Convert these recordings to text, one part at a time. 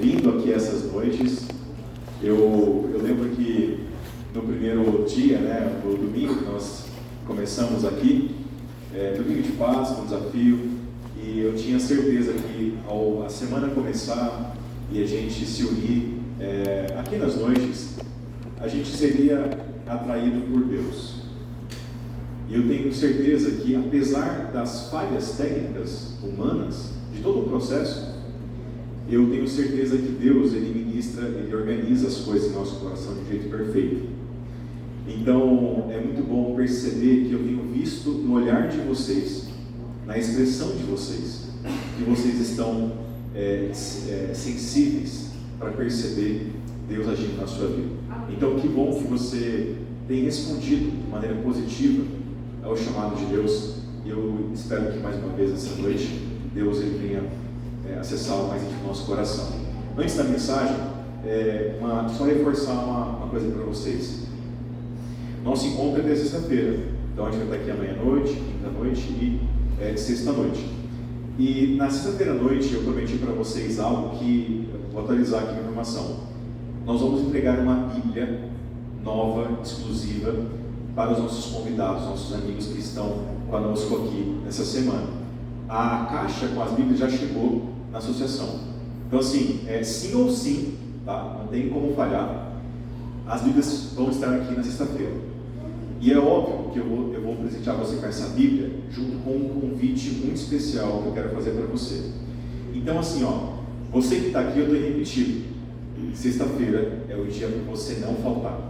vindo aqui essas noites. Eu lembro que no primeiro dia, no domingo que nós começamos aqui, domingo de Páscoa, um desafio, e eu tinha certeza que ao a semana começar e a gente se unir aqui nas noites, a gente seria atraído por Deus. E eu tenho certeza que, apesar das falhas técnicas humanas, de todo o processo, eu tenho certeza que Deus, Ele ministra, Ele organiza as coisas em nosso coração de um jeito perfeito. Então, é muito bom perceber que eu tenho visto no olhar de vocês, na expressão de vocês, que vocês estão sensíveis para perceber Deus agindo na sua vida. Então, que bom que você tem respondido de maneira positiva ao chamado de Deus. E eu espero que mais uma vez essa noite Deus ele venha acessar mais into o nosso coração. Antes da mensagem, só reforçar uma coisa para vocês. Nosso encontro é de sexta-feira, então a gente vai estar aqui amanhã-noite, quinta-noite e sexta-noite. E na sexta-feira à noite eu prometi para vocês algo que, vou atualizar aqui a informação. Nós vamos entregar uma Bíblia nova, exclusiva, para os nossos convidados, nossos amigos que estão conosco aqui nessa semana. A caixa com as Bíblias já chegou na associação. Então assim, sim ou sim, tá? Não tem como falhar. As Bíblias vão estar aqui na sexta-feira. E é óbvio que eu vou presentear você com essa Bíblia, junto com um convite muito especial que eu quero fazer para você. Então assim, você que está aqui, eu estou repetindo. Sexta-feira é o dia para você não faltar.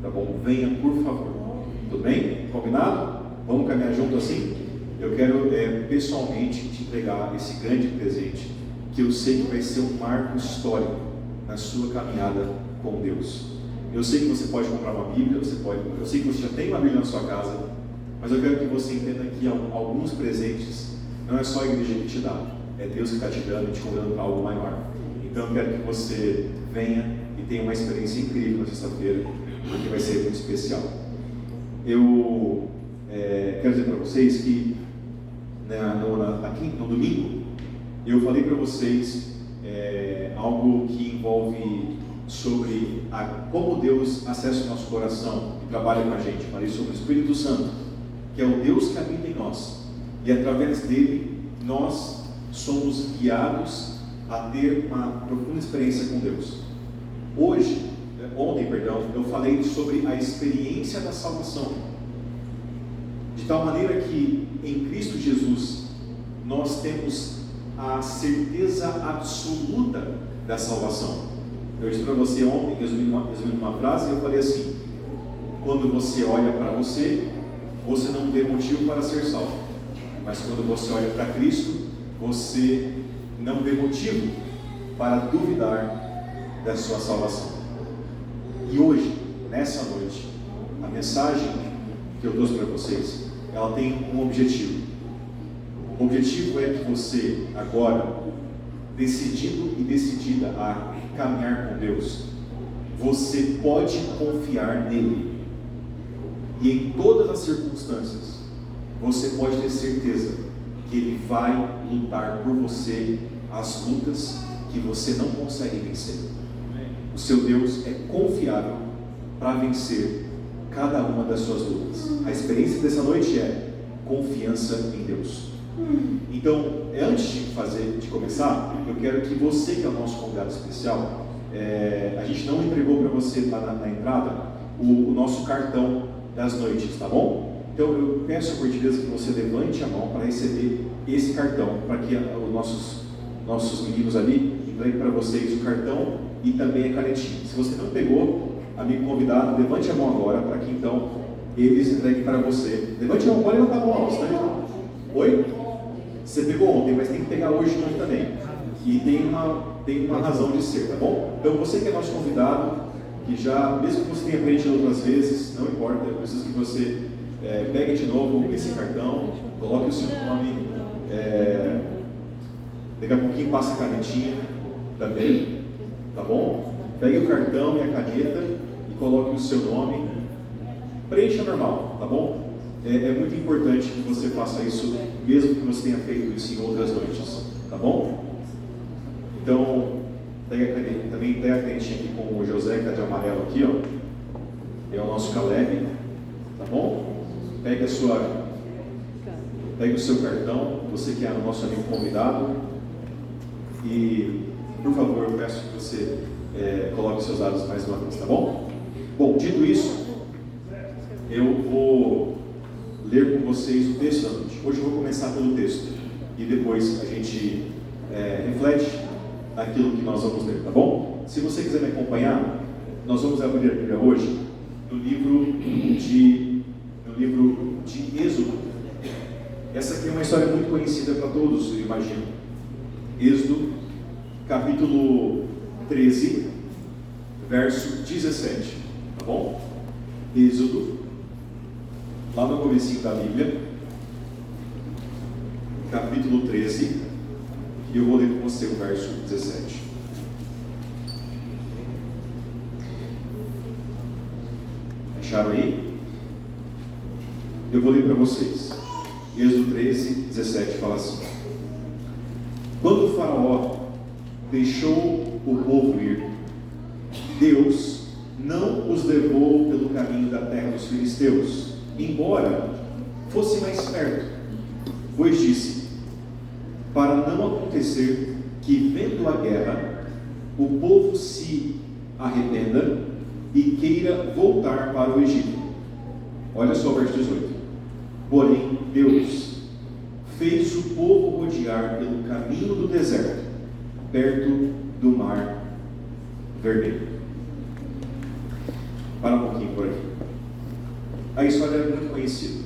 Tá bom? Venha, por favor. Tudo bem? Combinado? Vamos caminhar junto assim? Eu quero pessoalmente te entregar esse grande presente, que eu sei que vai ser um marco histórico na sua caminhada com Deus. Eu sei que você pode comprar uma Bíblia, eu sei que você já tem uma Bíblia na sua casa, mas eu quero que você entenda que alguns presentes não é só a igreja que te dá, é Deus que está te dando e te convidando para algo maior. Então eu quero que você venha e tenha uma experiência incrível na sexta-feira, porque vai ser muito especial. Eu quero dizer para vocês que aqui no domingo eu falei para vocês algo que envolve sobre como Deus acessa o nosso coração e trabalha com a gente. Falei sobre o Espírito Santo, que é o Deus que habita em nós, e através dele nós somos guiados a ter uma profunda experiência com Deus. Ontem, eu falei sobre a experiência da salvação, de tal maneira que em Cristo Jesus nós temos a certeza absoluta da salvação. Eu disse para você ontem, resumindo uma frase, eu falei assim: quando você olha para você não vê motivo para ser salvo, mas quando você olha para Cristo, você não vê motivo para duvidar da sua salvação. E hoje, nessa noite, a mensagem que eu trouxe para vocês, ela tem um objetivo. O objetivo é que você, agora, decidido e decidida a caminhar com Deus, você pode confiar nele. E em todas as circunstâncias, você pode ter certeza que Ele vai lutar por você as lutas que você não consegue vencer. O seu Deus é confiável para vencer cada uma das suas lutas. A experiência dessa noite é confiança em Deus. Então, antes de começar, eu quero que você, que é o nosso convidado especial, a gente não entregou para você lá na entrada o nosso cartão das noites, tá bom? Então eu peço por gentileza que você levante a mão para receber esse cartão, para que os nossos meninos ali entreguem para vocês o cartão e também a canetinha. Se você não pegou, amigo convidado, levante a mão agora, para que então eles entreguem para você. Levante a mão, pode levantar a mão, você está vendo? Oi? Você pegou ontem, mas tem que pegar hoje também. E tem uma razão de ser, tá bom? Então você que é nosso convidado, que já, mesmo que você tenha preenchido outras vezes, não importa, eu preciso que você pegue de novo esse cartão, coloque o seu nome, daqui a pouquinho passa a canetinha também, tá bom? Pegue o cartão e a caneta e coloque o seu nome, preencha normal, tá bom? É muito importante que você faça isso, mesmo que você tenha feito isso em outras noites, tá bom? Então, também pega a canetinha aqui com o José, que está de amarelo aqui, ó. É o nosso Caleb, tá bom? Pegue o seu cartão, você que é o nosso amigo convidado. E, por favor, eu peço que você coloque seus dados mais uma vez, tá bom? Bom, dito isso, eu vou ler com vocês o texto da noite. Hoje eu vou começar pelo texto e depois a gente reflete aquilo que nós vamos ler, tá bom? Se você quiser me acompanhar, nós vamos abrir a Bíblia hoje no livro de Êxodo. Essa aqui é uma história muito conhecida para todos, eu imagino. Êxodo, capítulo 13, verso 17, tá bom? Êxodo, lá no comecinho da Bíblia, capítulo 13, e eu vou ler com você o verso 17. Acharam aí? Eu vou ler para vocês. Êxodo 13, 17 fala assim: quando o faraó deixou o povo ir, Deus não os levou pelo caminho da terra dos filisteus, embora fosse mais perto, pois disse: para não acontecer que, vendo a guerra, o povo se arrependa e queira voltar para o Egito. Olha só o verso 18. Porém, Deus fez o povo rodear pelo caminho do deserto, perto do mar vermelho. Para um pouquinho por aqui. A história é muito conhecida.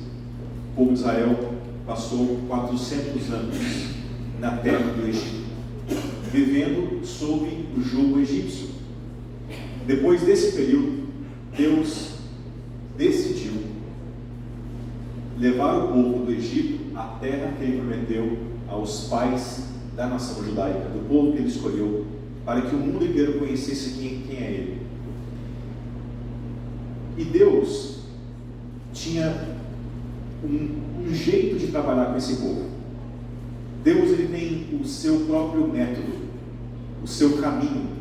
O povo de Israel passou 400 anos na terra do Egito, vivendo sob o jugo egípcio. Depois desse período, Deus decidiu levar o povo do Egito à terra que Ele prometeu aos pais da nação judaica, do povo que Ele escolheu, para que o mundo inteiro conhecesse quem é Ele. E Deus tinha um jeito de trabalhar com esse povo. Deus, Ele tem o seu próprio método, o seu caminho,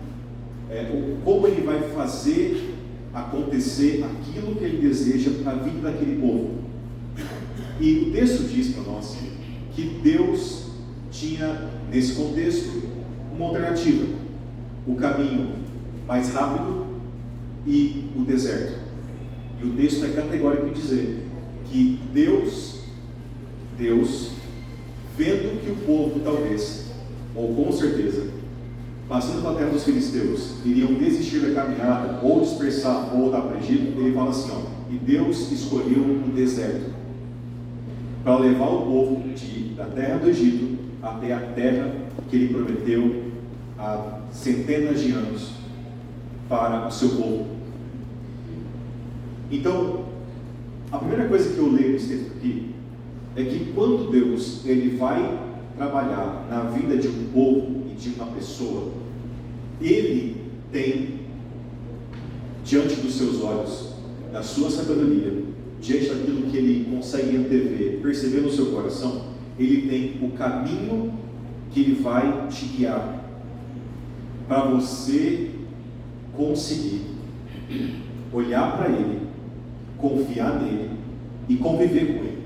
como Ele vai fazer acontecer aquilo que Ele deseja para a vida daquele povo. E o texto diz para nós que Deus tinha, nesse contexto, uma alternativa: o caminho mais rápido e o deserto. E o texto é categórico em dizer que Deus, vendo que o povo talvez, ou com certeza, passando pela terra dos filisteus, iriam desistir da caminhada, ou dispersar, ou voltar para o Egito, Ele fala assim, e Deus escolheu o deserto para levar o povo da terra do Egito até a terra que Ele prometeu há centenas de anos para o seu povo. Então, a primeira coisa que eu leio nesse texto aqui é que quando Deus Ele vai trabalhar na vida de um povo e de uma pessoa, Ele tem diante dos seus olhos, da sua sabedoria, diante daquilo que Ele consegue antever, perceber no seu coração, Ele tem o caminho que Ele vai te guiar para você conseguir olhar para Ele, confiar nele e conviver com Ele.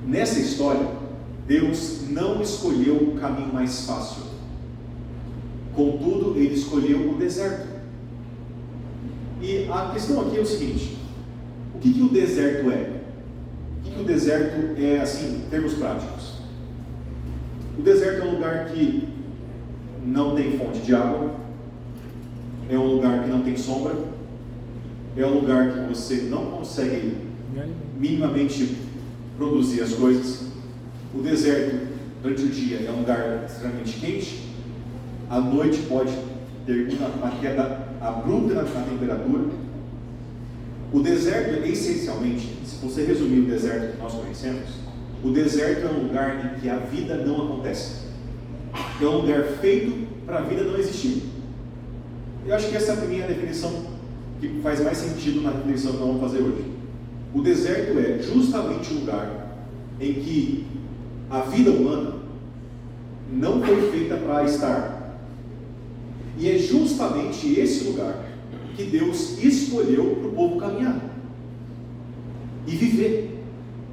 Nessa história, Deus não escolheu o caminho mais fácil. Contudo, Ele escolheu o deserto. E a questão aqui é o seguinte: o que o deserto é? O que o deserto é, assim, em termos práticos? O deserto é um lugar que não tem fonte de água, é um lugar que não tem sombra, é um lugar que você não consegue minimamente produzir as coisas. O deserto, durante o dia, é um lugar extremamente quente. À noite pode ter uma queda abrupta na temperatura. O deserto, essencialmente, se você resumir o deserto que nós conhecemos, o deserto é um lugar em que a vida não acontece. É um lugar feito para a vida não existir. Eu acho que essa é a minha definição que faz mais sentido na definição que nós vamos fazer hoje. O deserto é justamente o lugar em que a vida humana não foi feita para estar. E é justamente esse lugar que Deus escolheu para o povo caminhar e viver.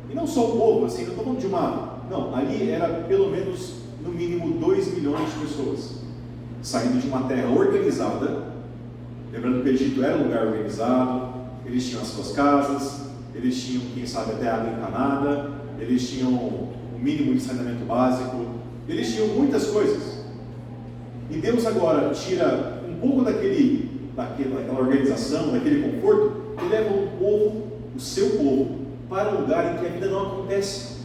E não só o povo, assim, não estou falando de uma... Não, ali era pelo menos, no mínimo, 2 milhões de pessoas saindo de uma terra organizada. Lembrando que o Egito era um lugar organizado, eles tinham as suas casas, eles tinham, quem sabe, até água encanada, eles tinham o mínimo de saneamento básico, eles tinham muitas coisas. E Deus agora tira um pouco daquela organização, daquele conforto, e leva o povo, o seu povo, para um lugar em que a vida não acontece.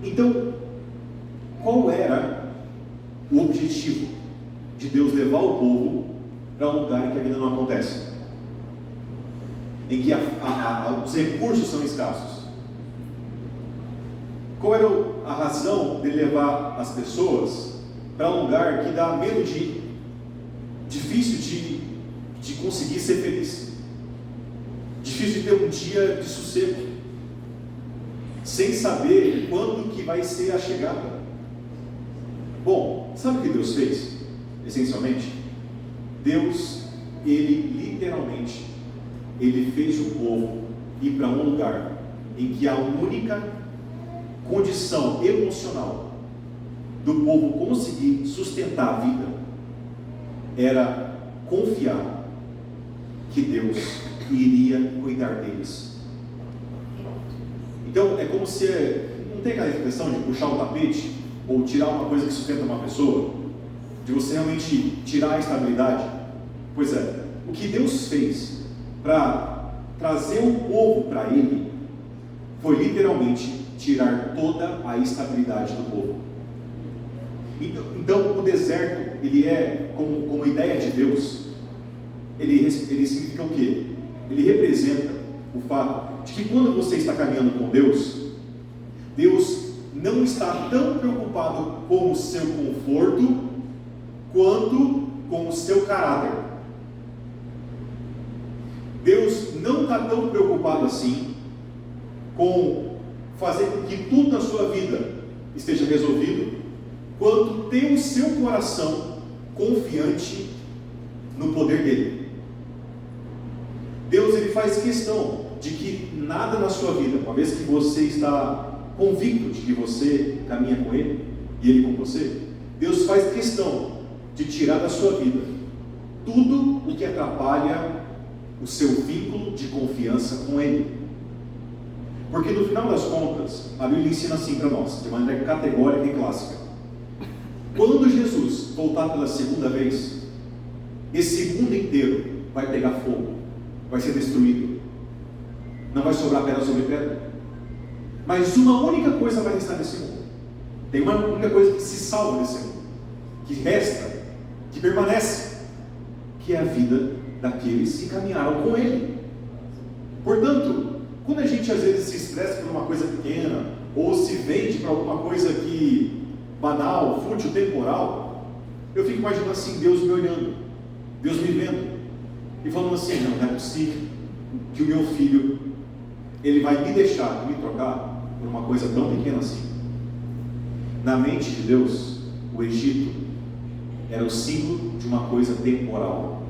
Então, qual era o objetivo de Deus levar o povo para um lugar em que a vida não acontece? Em que os recursos são escassos. Qual era a razão de levar as pessoas para um lugar que dá medo difícil de conseguir ser feliz, difícil de ter um dia de sossego, sem saber quando que vai ser a chegada? Bom, sabe o que Deus fez? Essencialmente, Deus, Ele literalmente, Ele fez o povo ir para um lugar em que a única condição emocional do povo conseguir sustentar a vida era confiar que Deus iria cuidar deles. Então é como se, não tem aquela expressão de puxar o tapete ou tirar uma coisa que sustenta uma pessoa, de você realmente tirar a estabilidade? Pois é, o que Deus fez para trazer o povo para Ele foi literalmente tirar toda a estabilidade do povo. Então o deserto, ele é, como ideia de Deus, ele significa o quê? Ele representa o fato de que quando você está caminhando com Deus, Deus não está tão preocupado com o seu conforto quanto com o seu caráter. Deus não está tão preocupado assim com fazer com que tudo na sua vida esteja resolvido, quanto ter o seu coração confiante no poder dele. Deus, ele faz questão de que nada na sua vida, uma vez que você está convicto de que você caminha com Ele e Ele com você, Deus faz questão de tirar da sua vida tudo o que atrapalha o seu vínculo de confiança com Ele. Porque no final das contas, a Bíblia ensina assim para nós, de maneira categórica e clássica: quando Jesus voltar pela segunda vez, esse mundo inteiro vai pegar fogo, vai ser destruído, não vai sobrar pedra sobre pedra. Mas uma única coisa vai restar nesse mundo. Tem uma única coisa que se salva nesse mundo, que resta, que permanece, que é a vida daqueles que caminharam com Ele. Portanto, quando a gente às vezes se estressa por uma coisa pequena, ou se vende para alguma coisa que banal, fútil, temporal, eu fico imaginando assim, Deus me olhando, Deus me vendo, e falando assim: não é possível que o meu filho, ele vai me deixar, me trocar por uma coisa tão pequena assim. Na mente de Deus, o Egito era o símbolo de uma coisa temporal,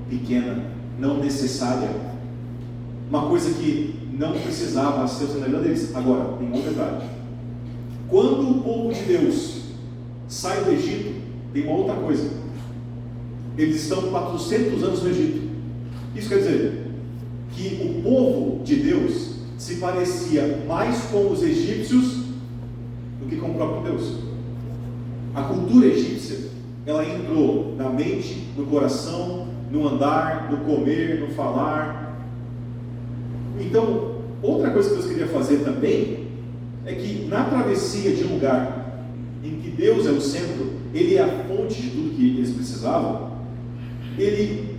pequena, não necessária, uma coisa que não precisava ser na vida deles. Agora, tem um detalhe: quando o povo de Deus sai do Egito, tem uma outra coisa. Eles estão 400 anos no Egito. Isso quer dizer que o povo de Deus se parecia mais com os egípcios do que com o próprio Deus. A cultura egípcia, ela entrou na mente, no coração, no andar, no comer, no falar. Então, outra coisa que Deus queria fazer também é que na travessia de um lugar em que Deus é o centro, Ele é a fonte de tudo que eles precisavam, Ele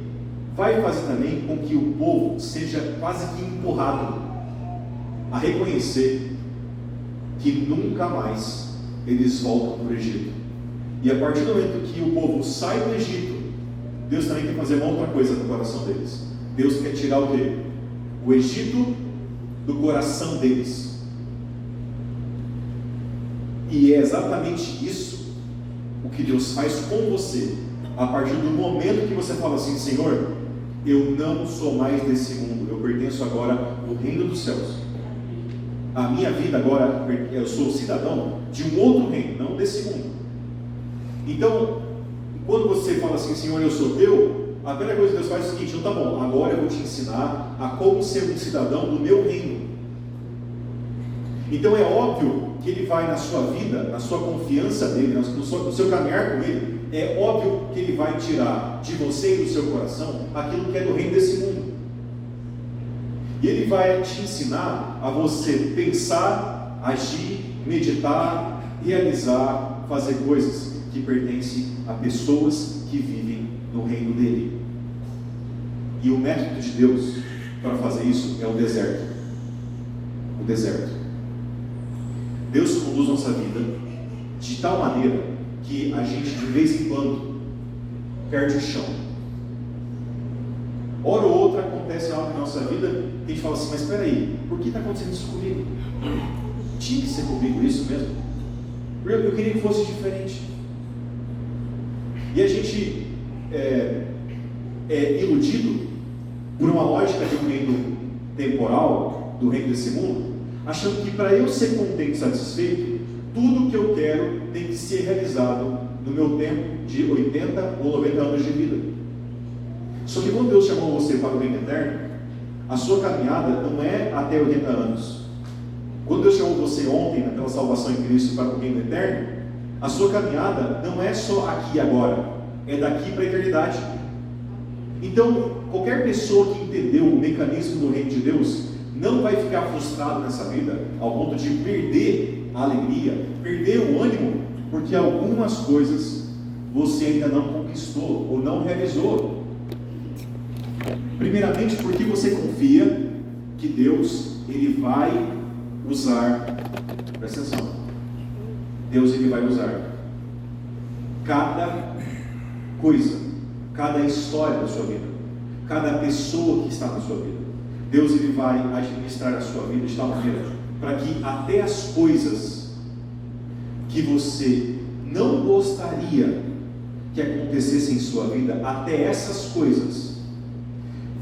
vai fazer também com que o povo seja quase que empurrado a reconhecer que nunca mais eles voltam para o Egito. E a partir do momento que o povo sai do Egito, Deus também quer fazer uma outra coisa no coração deles. Deus quer tirar o quê? O Egito do coração deles. E é exatamente isso o que Deus faz com você, a partir do momento que você fala assim: Senhor, eu não sou mais desse mundo, eu pertenço agora ao reino dos céus. A minha vida agora, eu sou cidadão de um outro reino, não desse mundo. Então, quando você fala assim: Senhor, eu sou teu, a primeira coisa que Deus faz é o seguinte: então tá bom, agora eu vou te ensinar a como ser um cidadão do meu reino. Então é óbvio que Ele vai na sua vida, na sua confiança nele, no seu caminhar com Ele, é óbvio que Ele vai tirar de você e do seu coração aquilo que é do reino desse mundo. E Ele vai te ensinar a você pensar, agir, meditar, realizar, fazer coisas que pertencem a pessoas que vivem no reino dele. E o método de Deus para fazer isso é o deserto. O deserto. Deus conduz nossa vida de tal maneira que a gente, de vez em quando, perde o chão. Hora ou outra acontece algo na nossa vida que a gente fala assim: mas espera aí, por que está acontecendo isso comigo? Tinha que ser comigo isso mesmo? Eu queria que fosse diferente. E a gente é iludido por uma lógica de um reino temporal, do reino desse mundo, achando que para eu ser contente e satisfeito, tudo que eu quero tem que ser realizado no meu tempo de 80 ou 90 anos de vida. Só que quando Deus chamou você para o reino eterno, a sua caminhada não é até 80 anos. Quando Deus chamou você ontem, naquela salvação em Cristo, para o reino eterno, a sua caminhada não é só aqui e agora, é daqui para a eternidade. Então, qualquer pessoa que entendeu o mecanismo do reino de Deus não vai ficar frustrado nessa vida ao ponto de perder a alegria, perder o ânimo, porque algumas coisas você ainda não conquistou ou não realizou. Primeiramente, porque você confia que Deus, Ele vai usar, presta atenção, Deus, Ele vai usar cada coisa, cada história da sua vida, cada pessoa que está na sua vida. Deus, Ele vai administrar a sua vida de tal maneira para que até as coisas que você não gostaria que acontecessem em sua vida, até essas coisas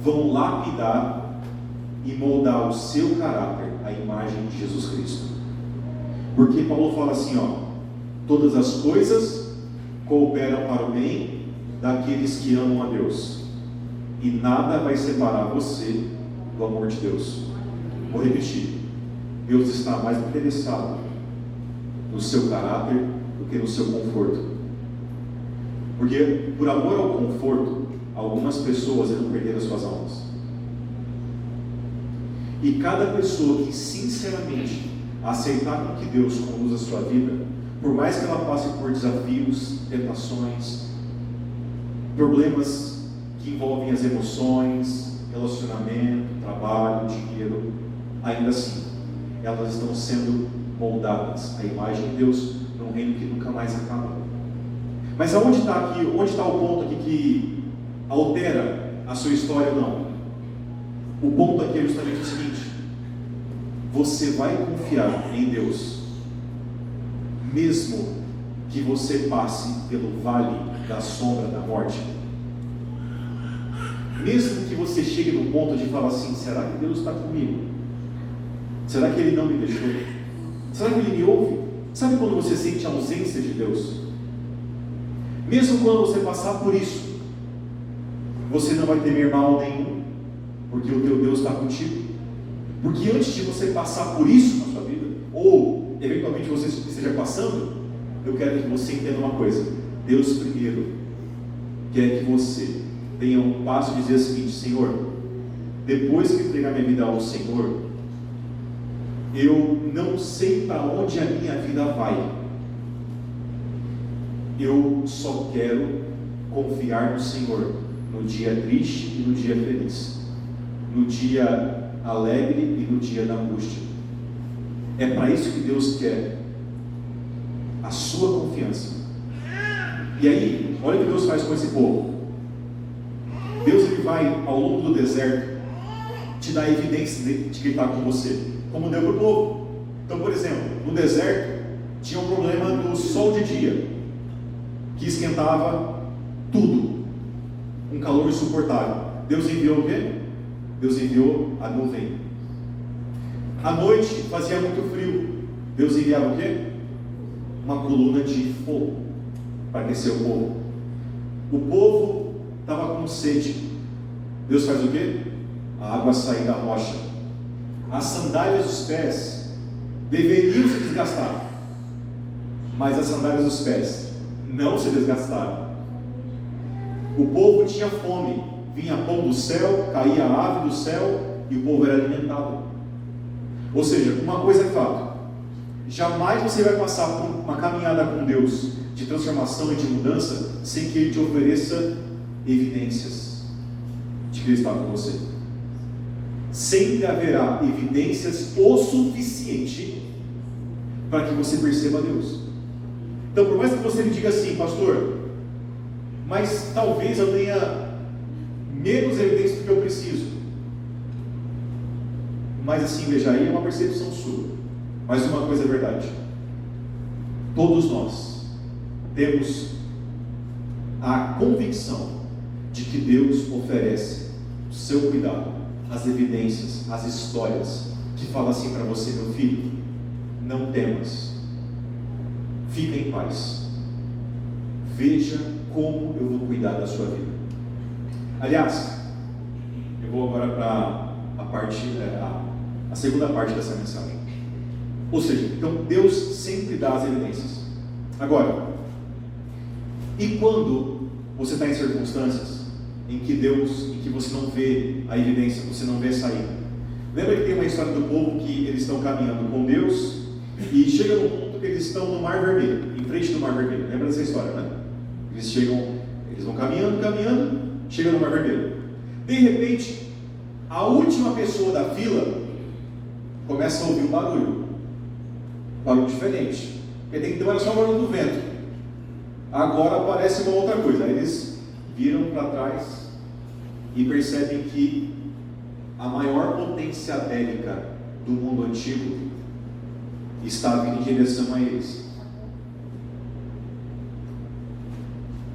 vão lapidar e moldar o seu caráter à imagem de Jesus Cristo. Porque Paulo fala assim, todas as coisas cooperam para o bem daqueles que amam a Deus, e nada vai separar você do amor de Deus. Vou repetir: Deus está mais interessado no seu caráter do que no seu conforto. Porque por amor ao conforto, algumas pessoas irão perder as suas almas. E cada pessoa que sinceramente aceitar com que Deus conduza a sua vida, por mais que ela passe por desafios, tentações, problemas que envolvem as emoções, relacionamento, trabalho, dinheiro, ainda assim, elas estão sendo moldadas à imagem de Deus num reino que nunca mais acaba. Mas aonde está aqui, onde está o ponto aqui que altera a sua história ou não? O ponto aqui é justamente o seguinte: você vai confiar em Deus, mesmo que você passe pelo vale da sombra da morte. Mesmo que você chegue no ponto de falar assim: será que Deus está comigo? Será que Ele não me deixou? Será que Ele me ouve? Sabe quando você sente a ausência de Deus? Mesmo quando você passar por isso, você não vai temer mal nenhum, porque o teu Deus está contigo. Porque antes de você passar por isso na sua vida, ou eventualmente você esteja passando, eu quero que você entenda uma coisa: Deus primeiro quer que você tenha um passo de dizer o seguinte: Senhor, depois que entregar minha vida ao Senhor, eu não sei para onde a minha vida vai, eu só quero confiar no Senhor, no dia triste e no dia feliz, no dia alegre e no dia da angústia. É para isso que Deus quer a sua confiança. E aí, olha o que Deus faz com esse povo. Deus, Ele vai ao longo do deserto te dar evidência de que Ele está com você, como deu para o povo. Então, por exemplo, no deserto tinha um problema do sol de dia. que esquentava tudo, um calor insuportável. Deus enviou o quê? Deus enviou a nuvem. À noite fazia muito frio. Deus enviava o quê? Uma coluna de fogo para aquecer o povo. O povo estava com sede. Deus faz o quê? A água sair da rocha. As sandálias dos pés deveriam se desgastar, mas as sandálias dos pés não se desgastaram. O povo tinha fome, vinha pão do céu, caía ave do céu e o povo era alimentado. Ou seja, uma coisa é fato: jamais você vai passar por uma caminhada com Deus de transformação e de mudança sem que Ele te ofereça evidências de que Ele está com você. Sempre haverá evidências o suficiente para que você perceba Deus. Então, por mais que você me diga assim, pastor, mas talvez eu tenha menos evidências do que eu preciso. Mas assim, veja, aí é uma percepção sua. Mas uma coisa é verdade: todos nós temos a convicção de que Deus oferece o seu cuidado, as evidências, as histórias, que falam assim para você: meu filho, não temas, fica em paz, veja como eu vou cuidar da sua vida. Aliás, eu vou agora para a segunda parte dessa mensagem. Ou seja, então Deus sempre dá as evidências. Agora, e quando você está em circunstâncias em que você não vê a evidência, você não vê a saída? Lembra que tem uma história do povo que eles estão caminhando com Deus e chega no ponto que eles estão no Mar Vermelho, em frente do Mar Vermelho. Lembra dessa história, né? Eles vão caminhando, chegam no Mar Vermelho. De repente, a última pessoa da fila começa a ouvir um barulho diferente. Porque até então era só o barulho do vento. Agora aparece uma outra coisa. Aí eles viram para trás e percebem que a maior potência bélica do mundo antigo está vindo em direção a eles.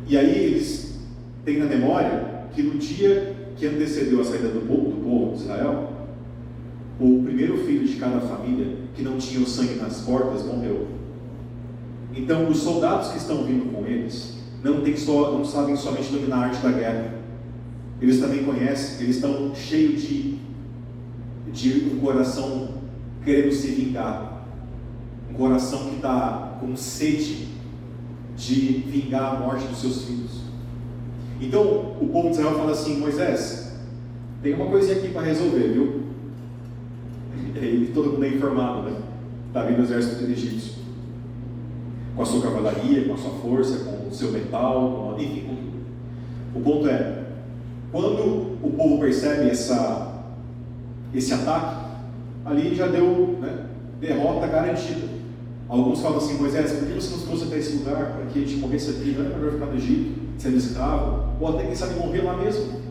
E aí eles têm na memória que no dia que antecedeu a saída do povo de Israel, o primeiro filho de cada família que não tinha o sangue nas portas morreu. Então os soldados que estão vindo com eles não sabem somente dominar a arte da guerra. Eles também conhecem, eles estão cheios de um coração querendo se vingar, um coração que está com sede de vingar a morte dos seus filhos. Então o povo de Israel fala assim: Moisés, tem uma coisinha aqui para resolver, viu? E todo mundo é informado, né? Está vindo o exército egípcio, com a sua cavalaria, com a sua força, com o seu metal, enfim, com tudo. O ponto é, quando o povo percebe esse ataque, ali já deu, né, derrota garantida. Alguns falam assim: Moisés, por que você nos trouxe até esse lugar para que a gente morresse aqui? Não era melhor ficar no Egito, sendo escravo, ou até quem sabe morrer lá mesmo?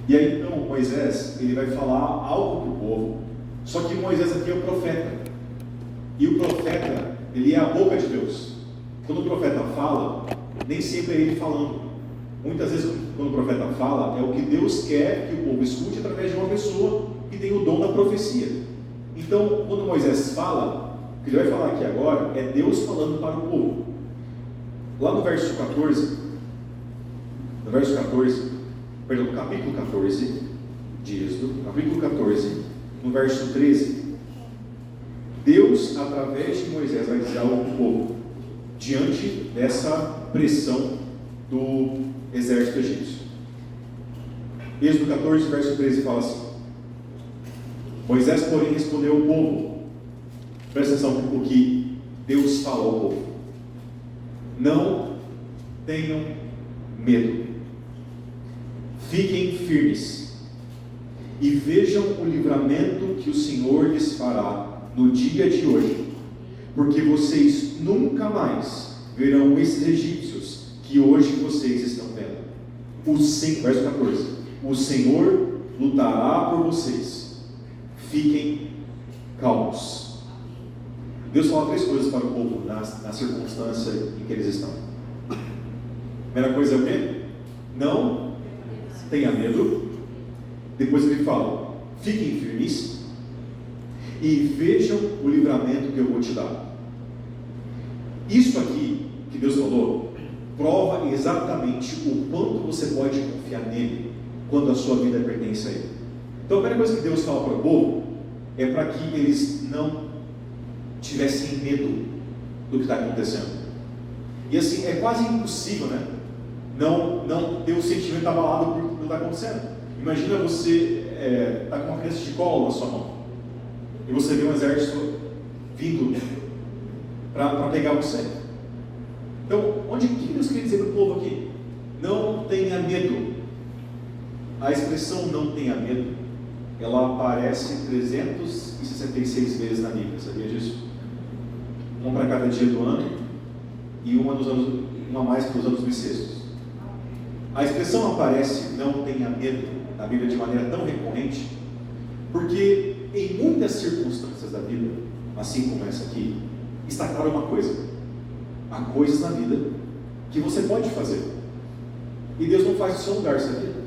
E aí então Moisés, ele vai falar algo para o povo. Só que Moisés aqui é o profeta, e o profeta, ele é a boca de Deus. Quando o profeta fala, nem sempre é ele falando. Muitas vezes quando o profeta fala, é o que Deus quer que o povo escute através de uma pessoa que tem o dom da profecia. Então, quando Moisés fala, o que ele vai falar aqui agora é Deus falando para o povo. Lá no verso 14, capítulo 14 de Êxodo, capítulo 14, no verso 13, Deus, através de Moisés, vai dizer algo para o povo, diante dessa pressão do exército egípcio. Êxodo 14, verso 13 fala assim: Moisés, porém, respondeu ao povo. Presta atenção no que Deus fala ao povo: não tenham medo, fiquem firmes e vejam o livramento que o Senhor lhes fará no dia de hoje, porque vocês nunca mais verão esses egípcios que hoje vocês estão vendo. Verso 14: o Senhor lutará por vocês, fiquem calmos. Deus fala três coisas para o povo na circunstância em que eles estão. A primeira coisa é o quê? Não tenha medo. Depois ele fala: fiquem firmes e vejam o livramento que eu vou te dar. Isso aqui que Deus falou prova exatamente o quanto você pode confiar nele quando a sua vida pertence a ele. Então a primeira coisa que Deus fala para o povo é para que eles não tivessem medo do que está acontecendo. E assim, é quase impossível, né? Não ter o sentimento abalado por tudo que está acontecendo. Imagina você está com uma criança de colo na sua mão e você vê um exército vindo para pegar você. Então, o que Deus queria dizer para o povo aqui? Não tenha medo. A expressão não tenha medo, ela aparece 366 vezes na Bíblia, sabia disso? Uma para cada dia do ano e uma mais para os anos bissextos. A expressão aparece não tenha medo na Bíblia de maneira tão recorrente, porque em muitas circunstâncias da vida, assim como essa aqui, está claro uma coisa: há coisas na vida que você pode fazer e Deus não faz no seu lugar, sabia?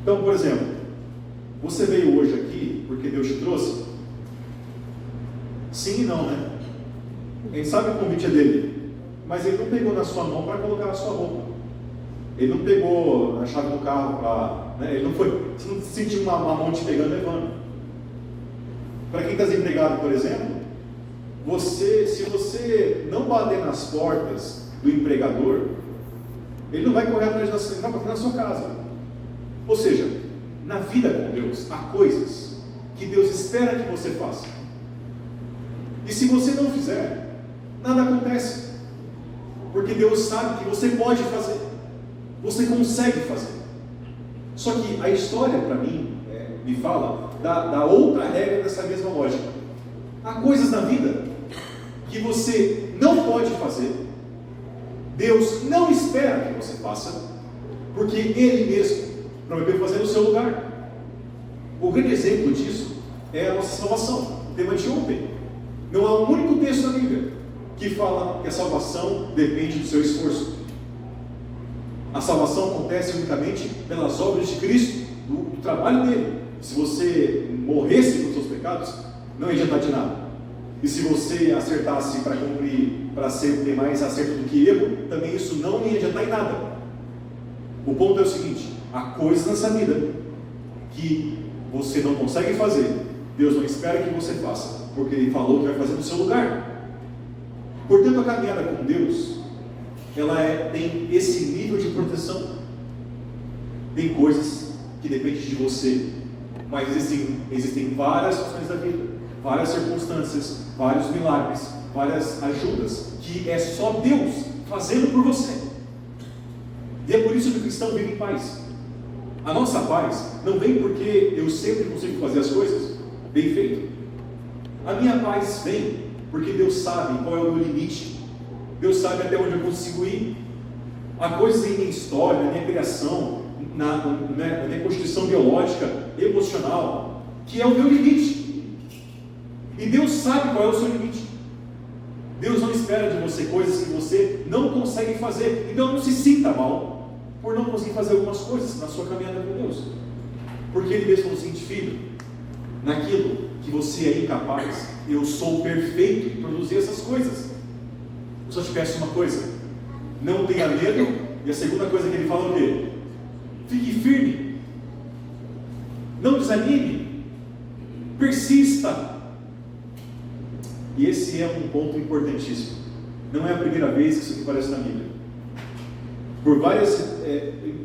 Então, por exemplo, você veio hoje aqui porque Deus te trouxe? Sim e não, né? A gente sabe o convite é dele, mas ele não pegou na sua mão para colocar a sua roupa. Ele não pegou a chave do carro para... Né? Ele não foi... Você não sentiu uma mão te pegando e levando. Para quem está desempregado, por exemplo, se você não bater nas portas do empregador, ele não vai correr atrás ele vai bater na sua casa. Ou seja, na vida com Deus, há coisas que Deus espera que você faça. E se você não fizer, nada acontece. Porque Deus sabe que você pode fazer. Você consegue fazer. Só que a história, para mim, me fala da outra regra dessa mesma lógica. Há coisas na vida que você não pode fazer. Deus não espera que você faça, porque Ele mesmo prometeu fazer no seu lugar. O grande exemplo disso é a nossa salvação, o tema de ontem. Não há um único texto na Bíblia que fala que a salvação depende do seu esforço. A salvação acontece unicamente pelas obras de Cristo, do trabalho dele. Se você morresse pelos seus pecados, não ia adiantar de nada. E se você acertasse para cumprir, para ter mais acerto do que erro, também isso não ia adiantar em nada. O ponto é o seguinte: há coisas nessa vida que você não consegue fazer, Deus não espera que você faça, porque Ele falou que vai fazer no seu lugar. Portanto, a caminhada com Deus, ela tem esse nível de proteção. Tem coisas que dependem de você, mas existem várias situações da vida, várias circunstâncias, vários milagres, várias ajudas, que é só Deus fazendo por você. E é por isso que o cristão vive em paz. A nossa paz não vem porque eu sempre consigo fazer as coisas bem feito. A minha paz vem porque Deus sabe qual é o meu limite. Deus sabe até onde eu consigo ir. Há coisas em minha história, na minha criação, na minha constituição biológica, emocional, que é o meu limite. E Deus sabe qual é o seu limite. Deus não espera de você coisas que você não consegue fazer. Então não se sinta mal por não conseguir fazer algumas coisas na sua caminhada com Deus. Porque Ele mesmo falou o seguinte: filho, naquilo que você é incapaz, eu sou perfeito em produzir essas coisas. Eu só te peço uma coisa: não tenha medo. E a segunda coisa que Ele fala é o quê? Fique firme, não desanime, persista. E esse é um ponto importantíssimo. Não é a primeira vez que isso aqui aparece na Bíblia. Por várias,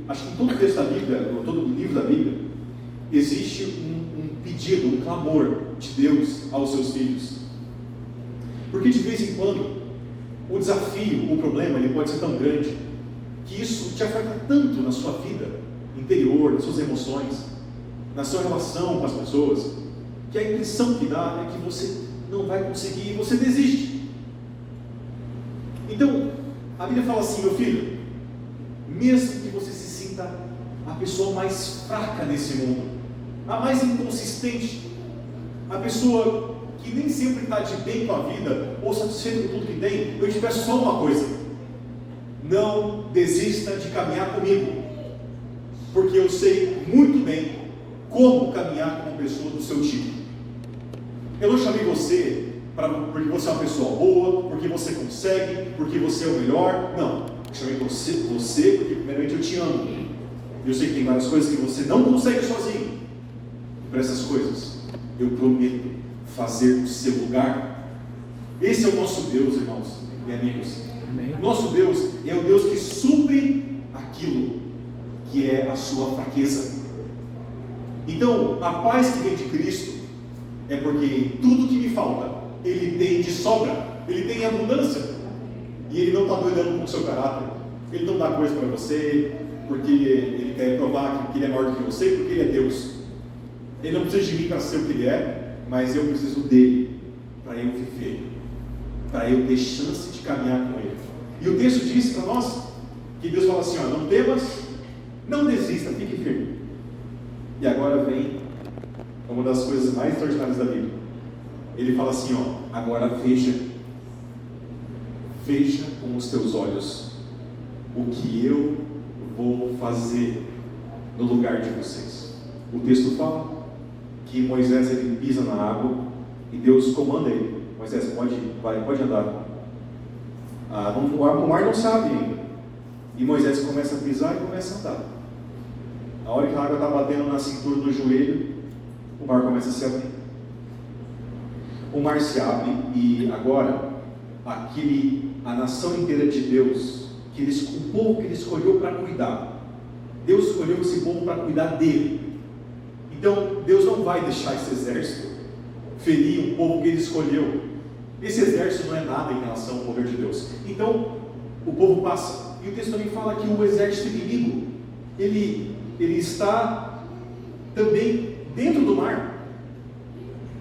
acho que em todo o texto da Bíblia, ou todo o livro da Bíblia, existe um pedido, um clamor de Deus aos seus filhos. Porque de vez em quando, o desafio, o problema, ele pode ser tão grande, que isso te afeta tanto na sua vida interior, nas suas emoções, na sua relação com as pessoas, que a impressão que dá é que você não vai conseguir e você desiste. Então, a Bíblia fala assim: meu filho, mesmo que você se sinta a pessoa mais fraca nesse mundo, a mais inconsistente, a pessoa que nem sempre está de bem com a vida, ou satisfeito com tudo que tem, eu te peço só uma coisa: não desista de caminhar comigo, porque eu sei muito bem como caminhar com uma pessoa do seu tipo. Eu não chamei você porque você é uma pessoa boa, porque você consegue, porque você é o melhor. Não, eu chamei você porque primeiramente eu te amo. Eu sei que tem várias coisas que você não consegue sozinho. E para essas coisas, eu prometo fazer o seu lugar. Esse é o nosso Deus, irmãos e amigos. Amém. Nosso Deus é o Deus que supre aquilo que é a sua fraqueza. Então, a paz que vem de Cristo é porque tudo que me falta, Ele tem de sobra, Ele tem em abundância. E Ele não está doidando com o seu caráter. Ele não dá coisa para você porque Ele quer provar que Ele é maior do que você, porque Ele é Deus. Ele não precisa de mim para ser o que Ele é, mas eu preciso dEle para eu viver, para eu ter chance de caminhar com Ele. E o texto diz para nós que Deus fala assim: ó, não temas, não desista, fique firme. E agora vem uma das coisas mais extraordinárias da Bíblia. Ele fala assim, ó, agora veja com os teus olhos o que eu vou fazer no lugar de vocês. O texto fala que Moisés ele pisa na água e Deus comanda ele: Moisés, pode andar. O mar não sabe ainda. E Moisés começa a pisar e começa a andar. A hora que a água está batendo na cintura do joelho, o mar começa a se abrir. O mar se abre e agora a nação inteira de Deus, o povo que Ele escolheu para cuidar, Deus escolheu esse povo para cuidar dele. Então Deus não vai deixar esse exército ferir o povo que Ele escolheu. Esse exército não é nada em relação ao poder de Deus. Então o povo passa. E o texto também fala que o exército inimigo ele está também dentro do mar.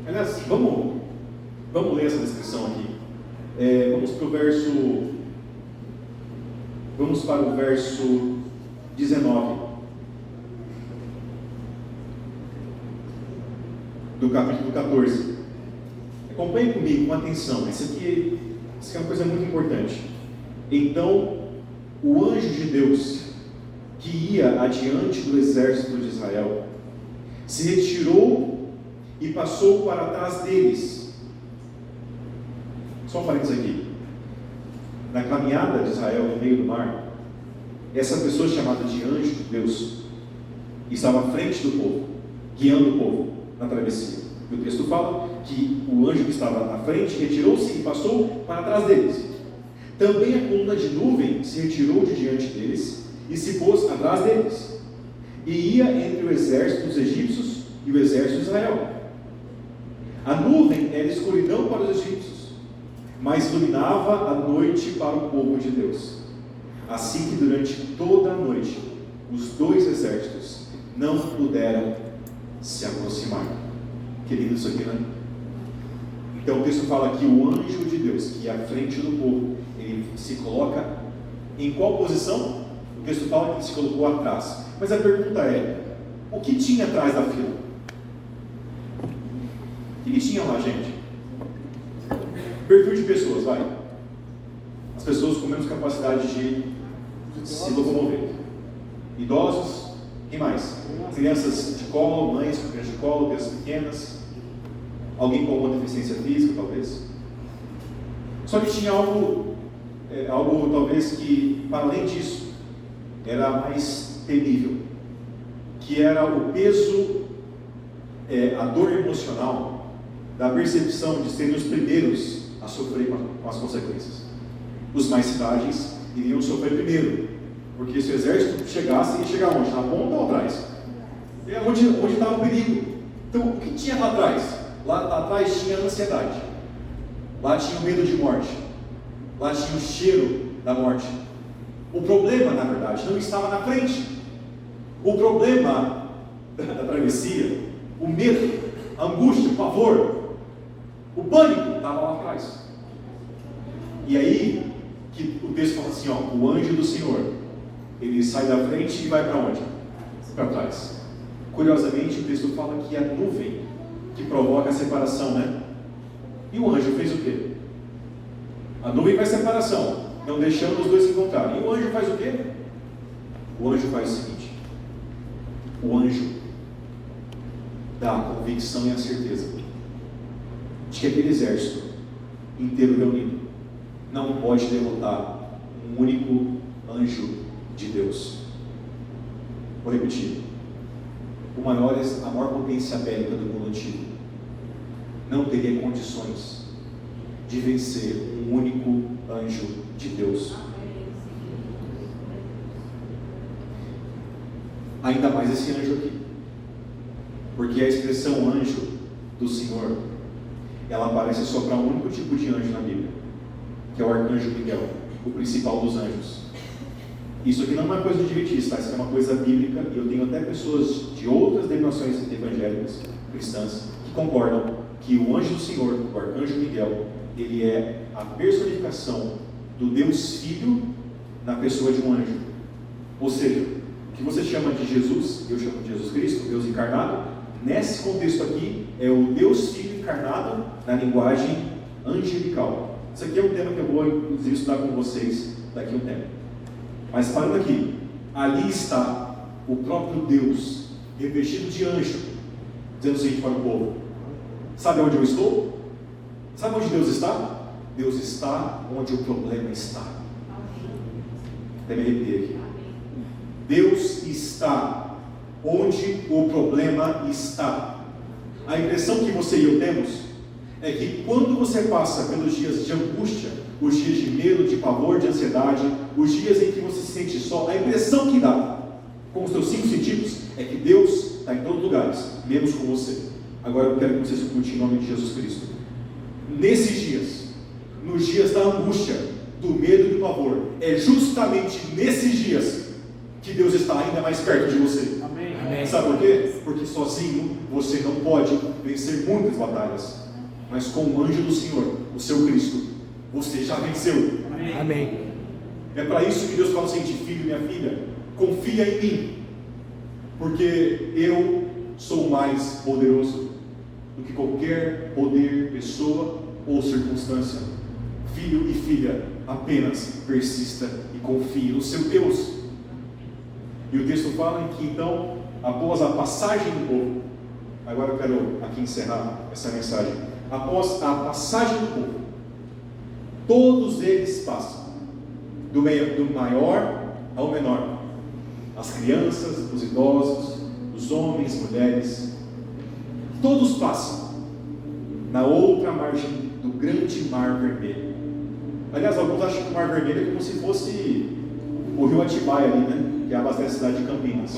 Aliás, vamos ler essa descrição aqui. Vamos para o verso 19 do capítulo 14. Acompanhe comigo com atenção. Isso aqui é uma coisa muito importante. Então, o anjo de Deus, que ia adiante do exército de Israel, se retirou e passou para trás deles. Só um parênteses aqui. Na caminhada de Israel no meio do mar, essa pessoa chamada de anjo de Deus estava à frente do povo, guiando o povo na travessia. E o texto fala que o anjo que estava à frente retirou-se e passou para trás deles. Também a coluna de nuvem se retirou de diante deles e se pôs atrás deles, e ia entre o exército dos egípcios e o exército de Israel. A nuvem era escuridão para os egípcios, mas iluminava a noite para o povo de Deus. Assim que durante toda a noite os dois exércitos não puderam se aproximar. Que lindo isso aqui, né? Então o texto fala que o anjo de Deus, que é à frente do povo, ele se coloca em qual posição? O texto fala que ele se colocou atrás. Mas a pergunta é: o que tinha atrás da fila? O que tinha lá, gente? Perfil de pessoas, vai. As pessoas com menos capacidade de se locomover. Idosos, quem mais? Crianças de colo, mães com crianças de colo, crianças pequenas. Alguém com alguma deficiência física, talvez. Só que tinha algo talvez que, para além disso, era mais temível, que era o peso, a dor emocional da percepção de serem os primeiros a sofrer com as consequências. Os mais frágeis iriam sofrer primeiro, porque se o exército chegasse, ia chegar onde? Na ponta ou atrás? Onde estava o perigo. Então, o que tinha lá atrás? Lá atrás tinha a ansiedade, lá tinha o medo de morte, lá tinha o cheiro da morte. O problema, na verdade, não estava na frente. O problema da travessia, o medo, a angústia, o pavor, o pânico estava lá atrás. E aí que o texto fala assim, ó, o anjo do Senhor, ele sai da frente e vai para onde? Para trás. Curiosamente, o texto fala que a nuvem que provoca a separação, né? E o anjo fez o quê? A nuvem faz separação. não deixando os dois se encontrarem. E o anjo faz o quê? O anjo faz o seguinte: o anjo dá a convicção e a certeza de que aquele exército inteiro reunido não pode derrotar um único anjo de Deus. Vou repetir: a maior potência bélica do mundo antigo não teria condições de vencer um único anjo de Deus. Ainda mais esse anjo aqui, porque a expressão anjo do Senhor, ela aparece só para um único tipo de anjo na Bíblia, que é o arcanjo Miguel, o principal dos anjos. Isso aqui não é uma coisa adventista, isso é uma coisa bíblica, e eu tenho até pessoas de outras denominações evangélicas, cristãs, que concordam que o anjo do Senhor, o arcanjo Miguel, ele é a personificação do Deus Filho na pessoa de um anjo. Ou seja, o que você chama de Jesus, eu chamo de Jesus Cristo, Deus encarnado, nesse contexto aqui, é o Deus Filho encarnado na linguagem angelical. Isso aqui é um tema que eu vou, inclusive, estudar com vocês daqui a um tempo. Mas parando aqui, ali está o próprio Deus, revestido de anjo, dizendo o seguinte para o povo: sabe onde eu estou? Sabe onde Deus está? Deus está onde o problema está. Até me arrepiei aqui. Deus está onde o problema está. A impressão que você e eu temos é que quando você passa pelos dias de angústia, os dias de medo, de pavor, de ansiedade, os dias em que você se sente só, a impressão que dá com os seus 5 sentidos é que Deus está em todos os lugares, menos com você. Agora eu quero que você escute em nome de Jesus Cristo. Nesses dias, nos dias da angústia, do medo e do pavor, é justamente nesses dias que Deus está ainda mais perto de você. Amém. Sabe por quê? Porque sozinho você não pode vencer muitas batalhas, mas com o anjo do Senhor, o seu Cristo, você já venceu. Amém. É para isso que Deus fala o seguinte: filho, minha filha, confia em mim, porque eu sou mais poderoso do que qualquer poder, pessoa ou circunstância. Filho e filha, apenas persista e confie no seu Deus. E o texto fala que então, após a passagem do povo, agora eu quero aqui encerrar essa mensagem. Após a passagem do povo, todos eles passam, do maior ao menor, as crianças, os idosos, os homens, mulheres, todos passam na outra margem do grande Mar Vermelho. Aliás, alguns acham que o Mar Vermelho é como se fosse o rio Atibaia ali, né? Que abastece a cidade de Campinas.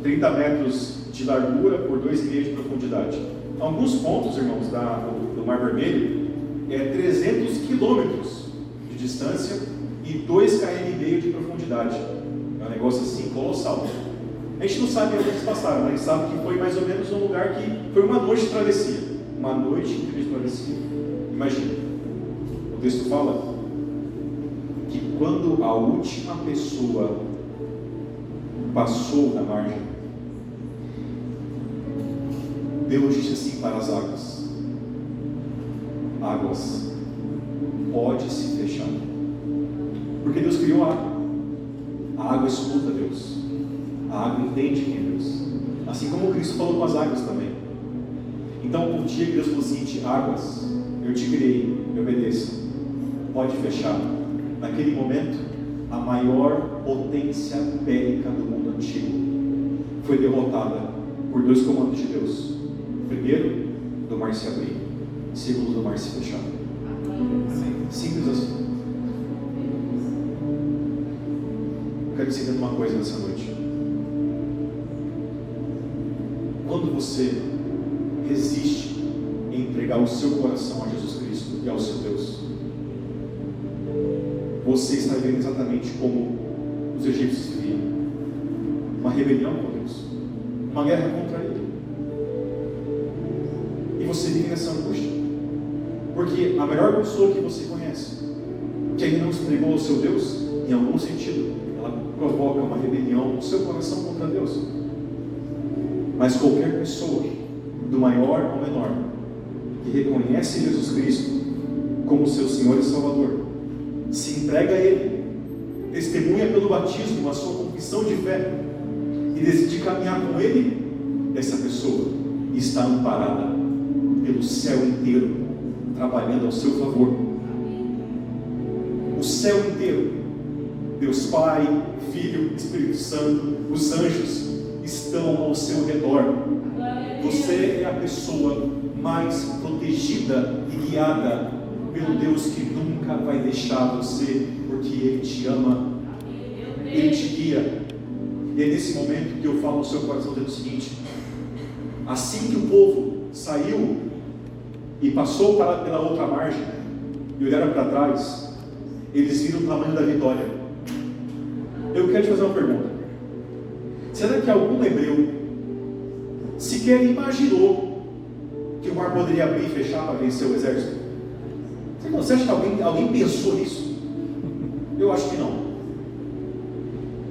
30 metros de largura por 2,5 de profundidade. Alguns pontos, irmãos, do Mar Vermelho é 300 quilômetros de distância e 2,5 km de profundidade. É um negócio assim colossal. A gente não sabe onde eles passaram, mas a gente sabe que foi mais ou menos um lugar que foi uma noite de travessia. Uma noite de travessia. Imagina, o texto fala que quando a última pessoa passou da margem, Deus disse assim para as águas: águas, pode se fechar. Porque Deus criou a água. A água escuta Deus. A água entende quem é Deus. Assim como Cristo falou com as águas também. Então, o dia que Deus falou o seguinte: águas, eu te criei, me obedeça, pode fechar. Naquele momento, a maior potência bélica do mundo antigo foi derrotada por 2 comandos de Deus. Primeiro, do mar se abrir. Segundo, do mar se fechar. Simples assim. Eu quero que você entenda uma coisa nessa noite. Quando você resiste em entregar o seu coração a Jesus Cristo e ao seu Deus, você está vivendo exatamente como os egípcios viviam: uma rebelião com Deus, uma guerra contra Ele. E você vive nessa angústia, porque a melhor pessoa que você conhece, que ainda não se entregou ao seu Deus, em algum sentido, ela provoca uma rebelião no seu coração contra Deus. Mas qualquer pessoa, do maior ao menor, que reconhece Jesus Cristo como seu Senhor e Salvador, se entrega a Ele, testemunha pelo batismo a sua confissão de fé e decide caminhar com Ele, essa pessoa está amparada pelo céu inteiro, trabalhando ao seu favor. O céu inteiro, Deus Pai, Filho, Espírito Santo, os anjos estão ao seu redor. Você é a pessoa mais protegida e guiada pelo Deus que nunca vai deixar você, porque Ele te ama, Ele te guia. E é nesse momento que eu falo ao seu coração dizendo o seguinte: assim que o povo saiu e passou pela outra margem e olharam para trás, eles viram o tamanho da vitória. Eu quero te fazer uma pergunta: será que algum hebreu sequer imaginou que o mar poderia abrir e fechar para vencer o exército? Você acha que alguém pensou nisso? Eu acho que não.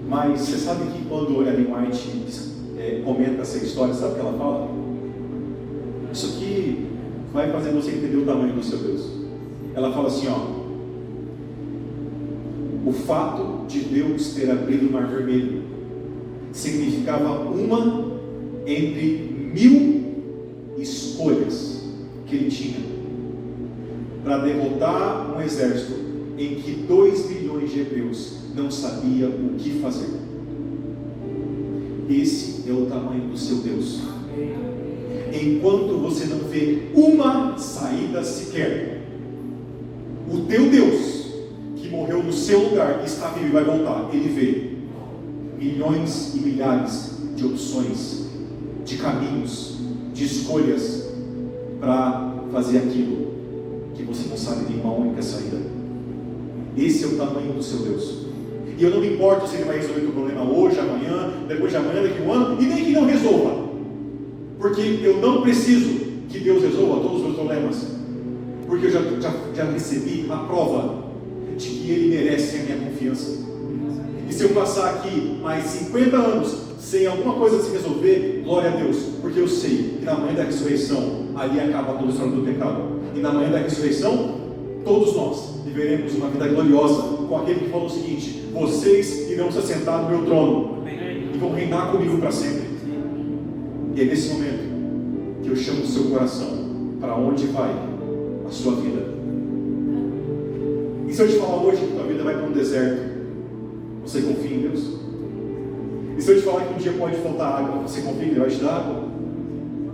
Mas você sabe que quando Ellen White comenta essa história, sabe o que ela fala? Isso aqui vai fazer você entender o tamanho do seu Deus. Ela fala assim, o fato de Deus ter abrido o Mar Vermelho significava uma entre 1000 escolhas que ele tinha para derrotar um exército em que 2 milhões de hebreus não sabiam o que fazer. Esse é o tamanho do seu Deus. Enquanto você não vê uma saída sequer, o teu Deus, que morreu no seu lugar e está vivo e vai voltar, Ele vê milhões e milhares de opções, de caminhos, de escolhas para fazer aquilo que você não sabe de uma única saída. Esse é o tamanho do seu Deus. E eu não me importo se Ele vai resolver o problema hoje, amanhã, depois de amanhã, daqui a um ano, e nem que não resolva, porque eu não preciso que Deus resolva todos os meus problemas, porque eu já recebi a prova de que Ele merece a minha confiança. E se eu passar aqui mais 50 anos sem alguma coisa se resolver, glória a Deus, porque eu sei que na manhã da ressurreição ali acaba toda a história do pecado, e na manhã da ressurreição todos nós viveremos uma vida gloriosa com aquele que falou o seguinte: vocês irão se assentar no meu trono e vão reinar comigo para sempre. E é nesse momento que eu chamo o seu coração: para onde vai a sua vida? E se eu te falar hoje que a tua vida vai para um deserto, você confia em Deus? E se eu te falar que um dia pode faltar água, você confia que Ele vai te dar água?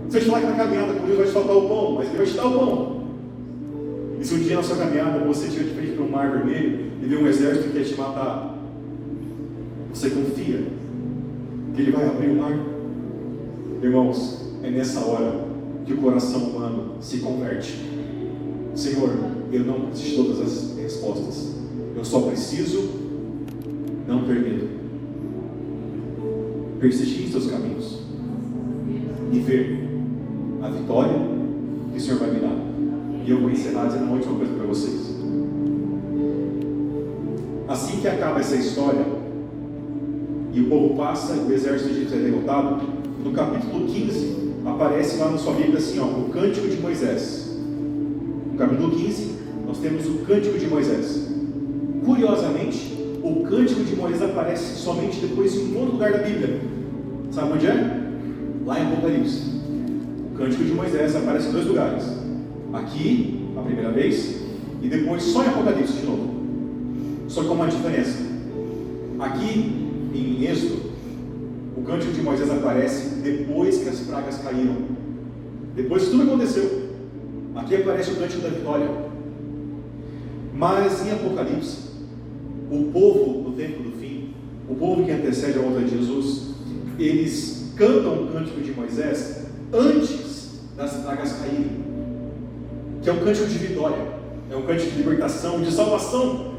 Se eu te falar que na caminhada com Deus vai te faltar o pão, mas Ele vai te dar o pão? E se um dia na sua caminhada você estiver de frente para um mar vermelho e ver um exército que quer te matar, você confia que Ele vai abrir o mar? Irmãos, é nessa hora que o coração humano se converte. Senhor, eu não preciso de todas as respostas, eu só preciso não ter medo, persistir em seus caminhos e ver a vitória que o Senhor vai me dar. E eu vou encerrar dizendo uma última coisa para vocês. Assim que acaba essa história e o povo passa e o exército egípcio é derrotado, no capítulo 15 aparece lá na sua Bíblia assim, o Cântico de Moisés. No capítulo 15 nós temos o Cântico de Moisés. Curiosamente, o Cântico de Moisés aparece somente depois em um outro lugar da Bíblia. Sabe onde é? Lá em Apocalipse. O Cântico de Moisés aparece em 2 lugares. Aqui, a primeira vez, e depois só em Apocalipse de novo. Só com uma diferença. Aqui, em Êxodo, o Cântico de Moisés aparece depois que as pragas caíram. Depois que tudo aconteceu. Aqui aparece o Cântico da Vitória. Mas em Apocalipse, o povo no tempo do fim, o povo que antecede a volta de Jesus, eles cantam o Cântico de Moisés antes das pragas caírem, que é um cântico de vitória, é um cântico de libertação, de salvação.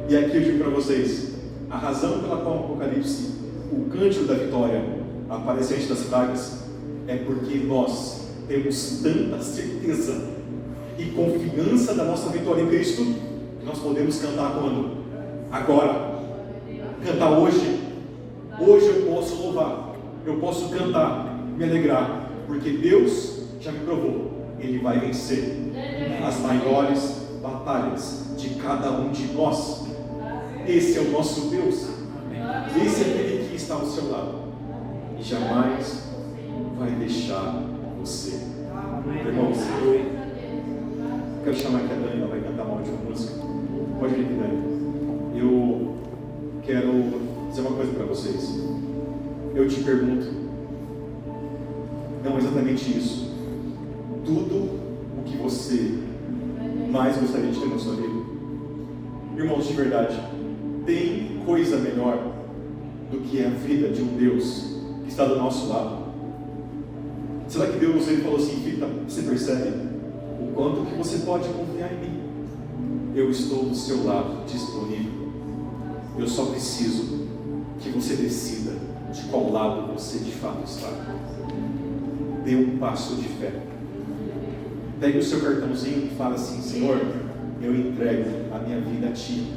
E aqui eu digo para vocês, a razão pela qual no Apocalipse o cântico da vitória aparece antes das pragas é porque nós temos tanta certeza e confiança da nossa vitória em Cristo que nós podemos cantar quando? Agora. Cantar hoje. Hoje eu posso louvar, eu posso cantar, me alegrar, porque Deus já me provou, Ele vai vencer as maiores batalhas de cada um de nós. Esse é o nosso Deus. Esse é aquele que está ao seu lado e jamais vai deixar você. Irmãos, quero chamar aqui a Dani, ela vai cantar uma última música. Pode vir, Dani. Eu quero dizer uma coisa para vocês. Eu te pergunto, não exatamente isso, tudo o que você mais gostaria de ter na sua vida? Irmãos, de verdade, tem coisa melhor do que a vida de um Deus que está do nosso lado? Será que Deus ele falou assim, filho, você percebe o quanto que você pode confiar em mim? Eu estou do seu lado, disponível. Eu só preciso que você decida de qual lado você de fato está. Dê um passo de fé. Pegue o seu cartãozinho e fala assim, Senhor, eu entrego a minha vida a Ti.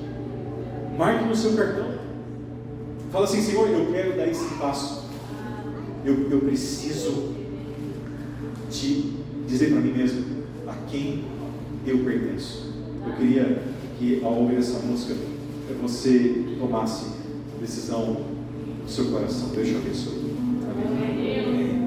Marque no seu cartão. Fala assim, Senhor, eu quero dar esse passo. Eu preciso te dizer para mim mesmo a quem eu pertenço. Eu queria que ao ouvir essa música você tomasse decisão no seu coração. Deus te abençoe. Amém.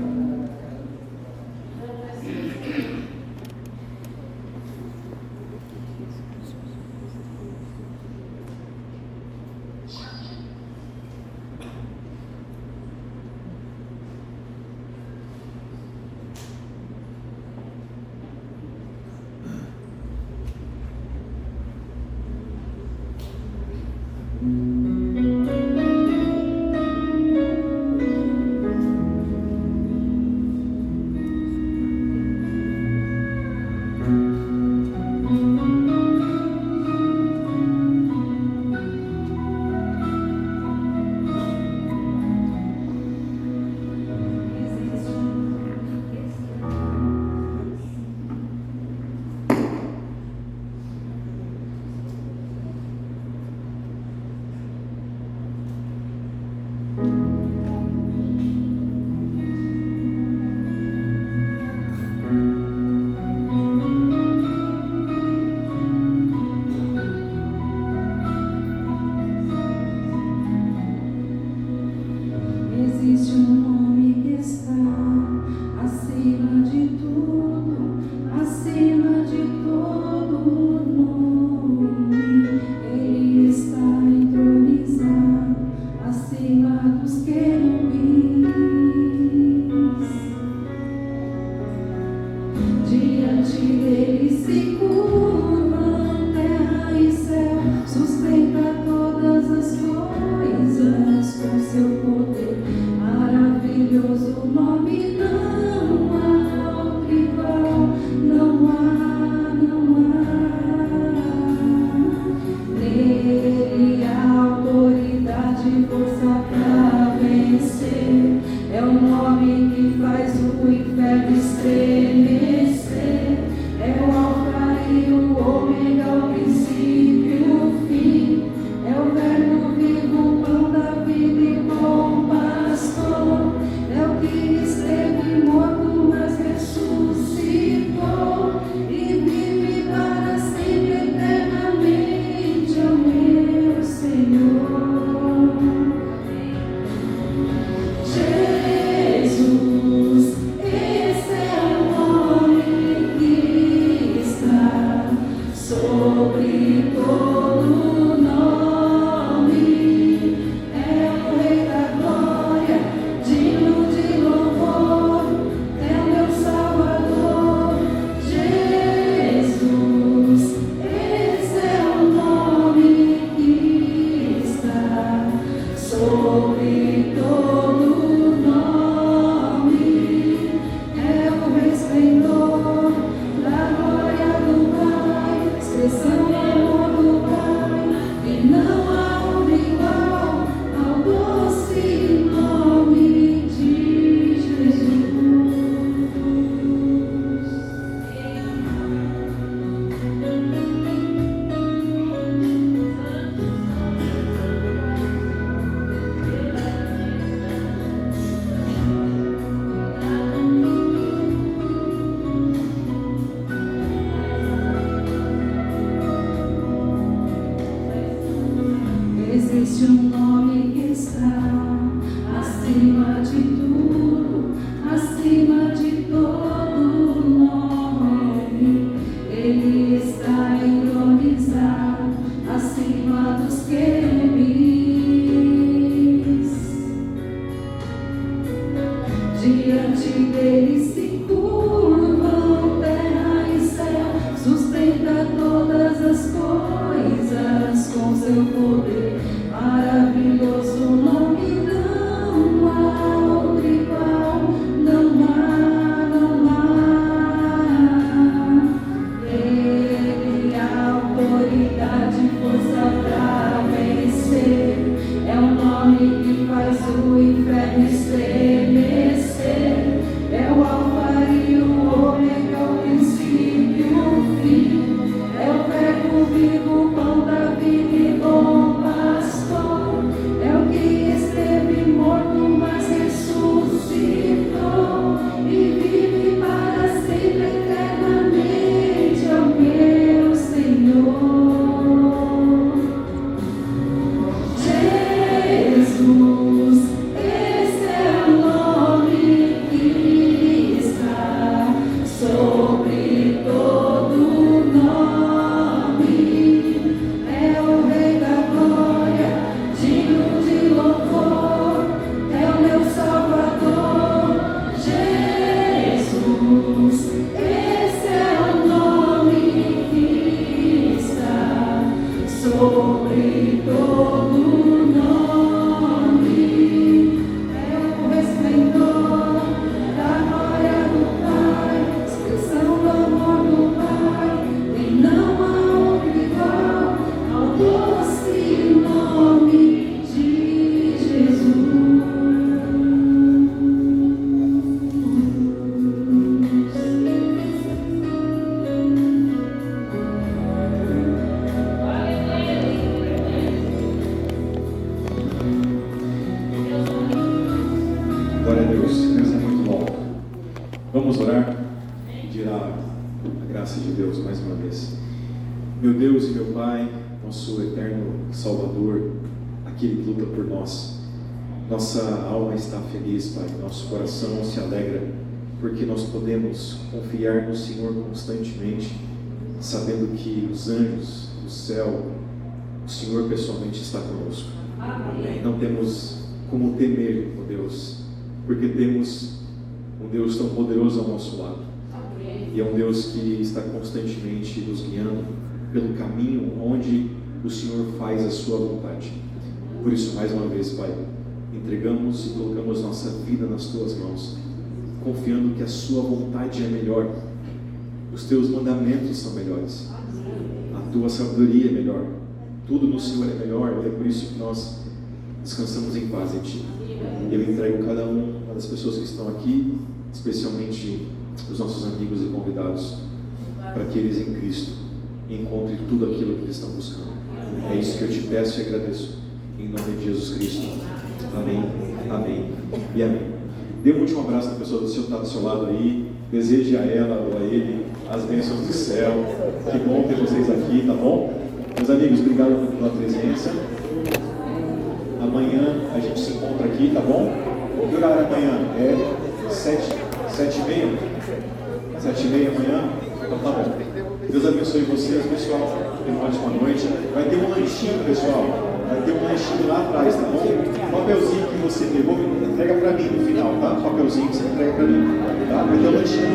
existe um nome que está acima de tudo, acima de todo nome. Ele está entronizado acima dos querubins. Diante dele se curvam terra e céu, sustenta todas as coisas com seu poder. Maravilhoso nome, não há outro igual, não há, não há. Ele a autoridade, força pra vencer. É o nome que faz o inferno estremecer. É o alfa e o ômega, o princípio e o fim. É o verbo vivo, pão da vida e bom pastor. É o que esteve morto, mas ressuscitou e vive para sempre eternamente. É o meu Senhor Jesus. Esse é o nome que está sobre todo nome. É o Rei da glória, digno de louvor. É o meu Salvador, Jesus. Esse é o nome que está sobre todo nome. É o resplendor da glória do Pai, expressão do amor do Pai. E não há outro igual ao doce nome de Jesus. Glória a Deus. Deus é muito bom. Vamos orar? Pedir a graça de Deus mais uma vez. Meu Deus e meu Pai, nosso eterno Salvador, aquele que luta por nós. Nossa alma está feliz, Pai. Nosso coração se alegra, porque nós podemos confiar no Senhor constantemente, sabendo que os anjos, o céu, o Senhor pessoalmente está conosco. Não temos como temer, ó Deus, porque temos um Deus tão poderoso ao nosso lado. E é um Deus que está constantemente nos guiando pelo caminho onde o Senhor faz a sua vontade. Por isso, mais uma vez, Pai, entregamos e colocamos nossa vida nas Tuas mãos, confiando que a Sua vontade é melhor, os Teus mandamentos são melhores, a Tua sabedoria é melhor, tudo no Senhor é melhor, e é por isso que nós descansamos em paz em Ti. Eu entrego cada uma das pessoas que estão aqui, especialmente os nossos amigos e convidados, para que eles em Cristo encontrem tudo aquilo que eles estão buscando. É isso que eu te peço e agradeço, em nome de Jesus Cristo. Amém, amém e amém. Dê um último abraço na pessoa que está do seu lado aí, deseje a ela ou a ele as bênçãos do céu. Que bom ter vocês aqui, tá bom? Meus amigos, obrigado pela presença. Amanhã a gente se encontra aqui, tá bom? Que horário amanhã? É 7h30? 7h30 amanhã? Então tá bom. Deus abençoe vocês, pessoal. Tenha uma ótima noite. Vai ter um lanchinho, pessoal. Vai ter um lanchinho lá atrás, tá bom? O papelzinho que você pegou, entrega pra mim no final, tá? O papelzinho que você entrega pra mim, tá? Vai ter um lanchinho